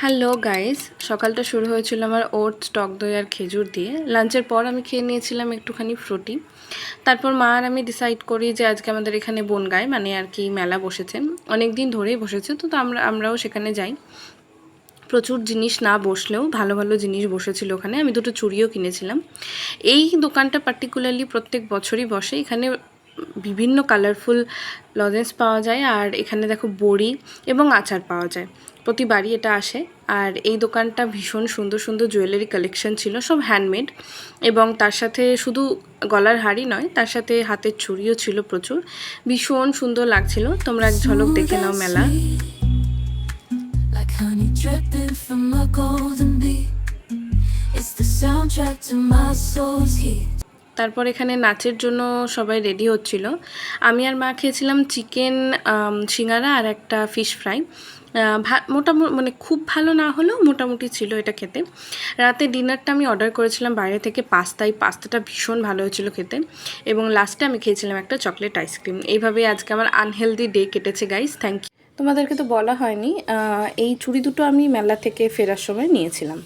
Hello guys, সকালটা শুরু হয়েছিল আমার ওটস, টক দই আর খেজুর দিয়ে। লাঞ্চের পর আমি খেয়ে নিয়েছিলাম একটুখানি ফ্রুটি। তারপর মা আর আমি ডিসাইড করি যে আজকে আমাদের এখানে বনগাঁয় মানে আর কি মেলা বসেছে, অনেক দিন ধরেই বসেছে, তো আমরাও সেখানে যাই। প্রচুর জিনিস না বসলেও ভালো ভালো জিনিস বসেছিল ওখানে। আমি দুটো চুড়িও কিনেছিলাম। এই দোকানটা পার্টিকুলারলি প্রত্যেক বছরই বসে। এখানে বিভিন্ন কালারফুল লজেন্স পাওয়া যায়, আর এখানে দেখো বড়ি এবং আচার পাওয়া যায়। প্রতিবারই এটা আসে। আর এই দোকানটা ভীষণ সুন্দর সুন্দর জুয়েলারি কালেকশন ছিল, সব হ্যান্ডমেড, এবং তার সাথে শুধু গলার হারই নয়, তার সাথে হাতের চুড়িও ছিল প্রচুর। ভীষণ সুন্দর লাগছিল। তোমরা এক ঝলক দেখে নাও মেলা। Like honey dripping from a golden bee. It's the soundtrack to my soul's heat. তারপর এখানে নাচের জন্য সবাই রেডি হচ্ছিল। আমি আর মা খেয়েছিলাম চিকেন সিঙ্গারা আর একটা ফিশ ফ্রাই। মোটামুটি মানে খুব ভালো না হলেও মোটামুটি ছিল এটা খেতে। রাতে ডিনারটা আমি অর্ডার করেছিলাম বাইরে থেকে পাস্তাটা ভীষণ ভালো হয়েছিল খেতে। এবং লাস্টে আমি খেয়েছিলাম একটা চকলেট আইসক্রিম। এইভাবেই আজকে আমার আনহেলদি ডে কেটেছে গাইস। Thank you. তোমাদেরকে তো বলা হয়নি, এই চুড়ি দুটো আমি মেলা থেকে ফেরার সময় নিয়েছিলাম।